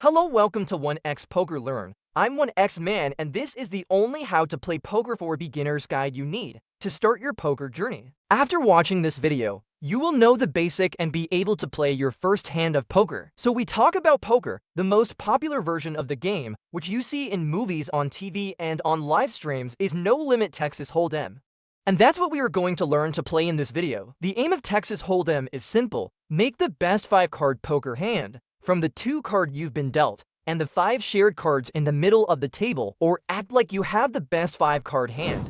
Hello, welcome to 1x Poker Learn. I'm 1x Man, and this is the only how to play poker for beginners guide you need to start your poker journey. After watching this video, you will know the basic and be able to play your first hand of poker. So we talk about poker, the most popular version of the game, which you see in movies, on TV, and on live streams, is No Limit Texas Hold'em. And that's what we are going to learn to play in this video. The aim of Texas Hold'em is simple. Make the best 5-card poker hand from the 2-card you've been dealt and the 5 shared cards in the middle of the table, or act like you have the best 5-card hand.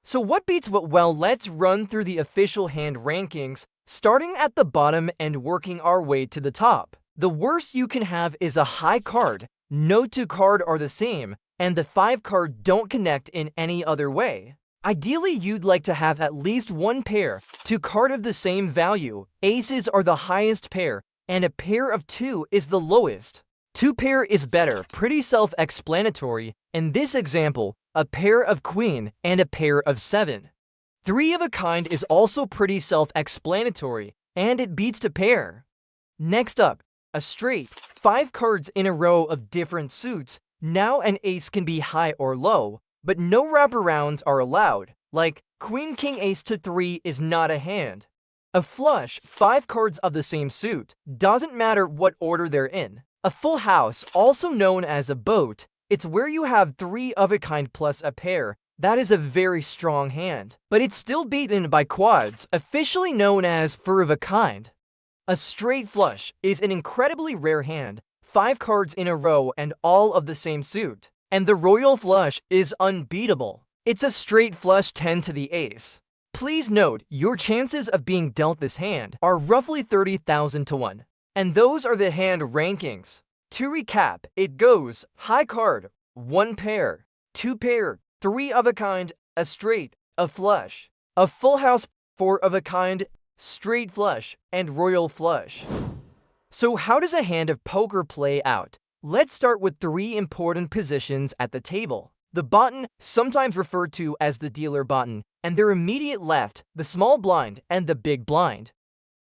So what beats what? Well, let's run through the official hand rankings, starting at the bottom and working our way to the top. The worst you can have is a high card, no 2 card are the same, and the 5 card don't connect in any other way. Ideally, you'd like to have at least 1 pair, 2 card of the same value. Aces are the highest pair, and a pair of 2 is the lowest. 2 pair is better, pretty self-explanatory. In this example, a pair of queen and a pair of 7. 3 of a kind is also pretty self-explanatory, and it beats to pair. Next up, a straight, 5 cards in a row of different suits. Now an ace can be high or low, but no wraparounds are allowed, like queen king ace to 3 is not a hand. A flush, 5 cards of the same suit, doesn't matter what order they're in. A full house, also known as a boat, it's where you have 3 of a kind plus a pair. That is a very strong hand, but it's still beaten by quads, officially known as 4 of a kind. A straight flush is an incredibly rare hand, 5 cards in a row and all of the same suit. And the royal flush is unbeatable. It's a straight flush 10 to the ace. Please note, your chances of being dealt this hand are roughly 30,000 to 1. And those are the hand rankings. To recap, it goes high card, 1 pair, 2 pair, 3 of a kind, a straight, a flush, a full house, 4 of a kind, straight flush, and royal flush. So how does a hand of poker play out? Let's start with 3 important positions at the table. The button, sometimes referred to as the dealer button, and their immediate left, the small blind and the big blind.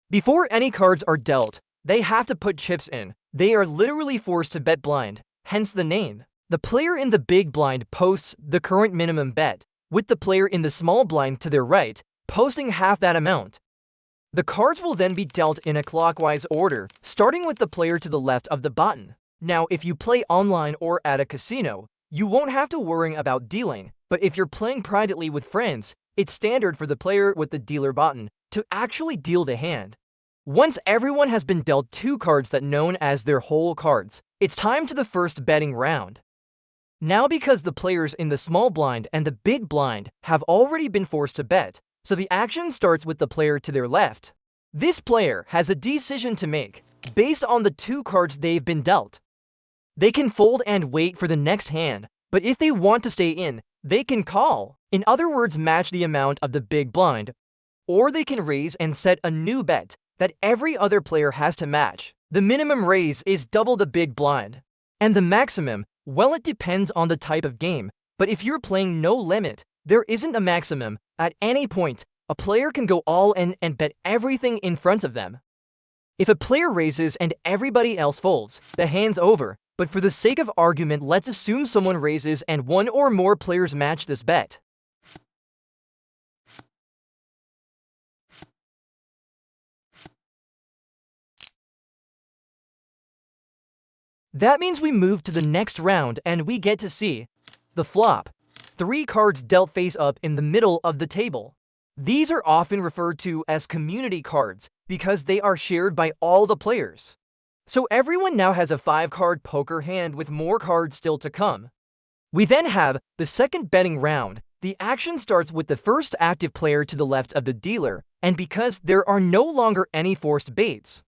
Before any cards are dealt, they have to put chips in. They are literally forced to bet blind, hence the name. The player in the big blind posts the current minimum bet, with the player in the small blind to their right posting half that amount. The cards will then be dealt in a clockwise order, starting with the player to the left of the button. Now, if you play online or at a casino, you won't have to worry about dealing, but if you're playing privately with friends, it's standard for the player with the dealer button to actually deal the hand. Once everyone has been dealt 2 cards that known as their whole cards, it's time to the first betting round. Now, because the players in the small blind and the big blind have already been forced to bet, so the action starts with the player to their left. This player has a decision to make based on the 2 cards they've been dealt. They can fold and wait for the next hand, but if they want to stay in, they can call. In other words, match the amount of the big blind. Or they can raise and set a new bet that every other player has to match. The minimum raise is double the big blind. And the maximum, well, it depends on the type of game, but if you're playing no limit, there isn't a maximum. At any point, a player can go all in and bet everything in front of them. If a player raises and everybody else folds, the hand's over. But for the sake of argument, let's assume someone raises and 1 or more players match this bet. That means we move to the next round and we get to see the flop. 3 cards dealt face up in the middle of the table. These are often referred to as community cards because they are shared by all the players. So everyone now has a 5-card poker hand with more cards still to come. We then have the second betting round. The action starts with the first active player to the left of the dealer, and because there are no longer any forced baits,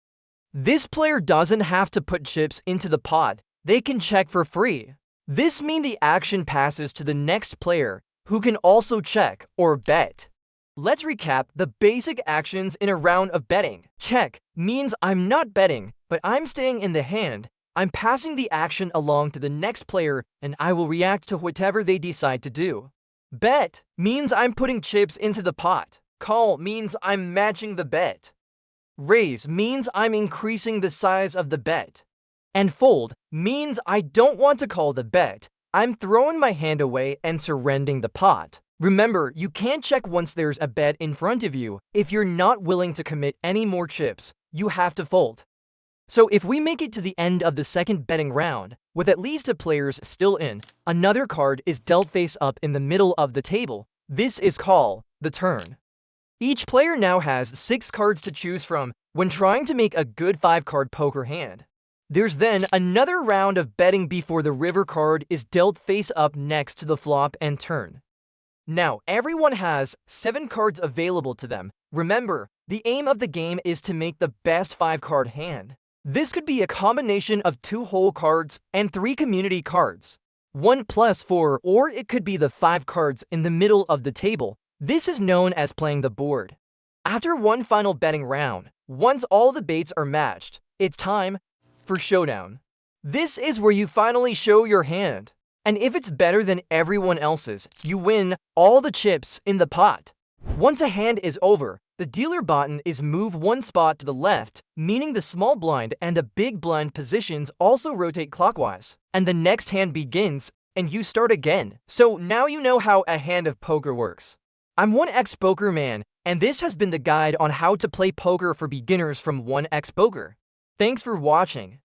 this player doesn't have to put chips into the pot. They can check for free. This means the action passes to the next player, who can also check or bet. Let's recap the basic actions in a round of betting. Check means I'm not betting, but I'm staying in the hand. I'm passing the action along to the next player, and I will react to whatever they decide to do. Bet means I'm putting chips into the pot. Call means I'm matching the bet. Raise means I'm increasing the size of the bet. And fold means I don't want to call the bet. I'm throwing my hand away and surrendering the pot. Remember, you can't check once there's a bet in front of you. If you're not willing to commit any more chips, you have to fold. So if we make it to the end of the second betting round, with at least a players still in, another card is dealt face up in the middle of the table. This is called the turn. Each player now has 6 cards to choose from when trying to make a good 5-card poker hand. There's then another round of betting before the river card is dealt face up next to the flop and turn. Now, everyone has 7 cards available to them. Remember, the aim of the game is to make the best 5-card hand. This could be a combination of 2 whole cards and 3 community cards. 1 plus 4, or it could be the 5 cards in the middle of the table. This is known as playing the board. After one final betting round, once all the baits are matched, it's time for showdown. This is where you finally show your hand. And if it's better than everyone else's, you win all the chips in the pot. Once a hand is over, the dealer button is move 1 spot to the left, meaning the small blind and a big blind positions also rotate clockwise. And the next hand begins, and you start again. So now you know how a hand of poker works. I'm 1xPoker Man, and this has been the guide on how to play poker for beginners from 1xPoker. Thanks for watching.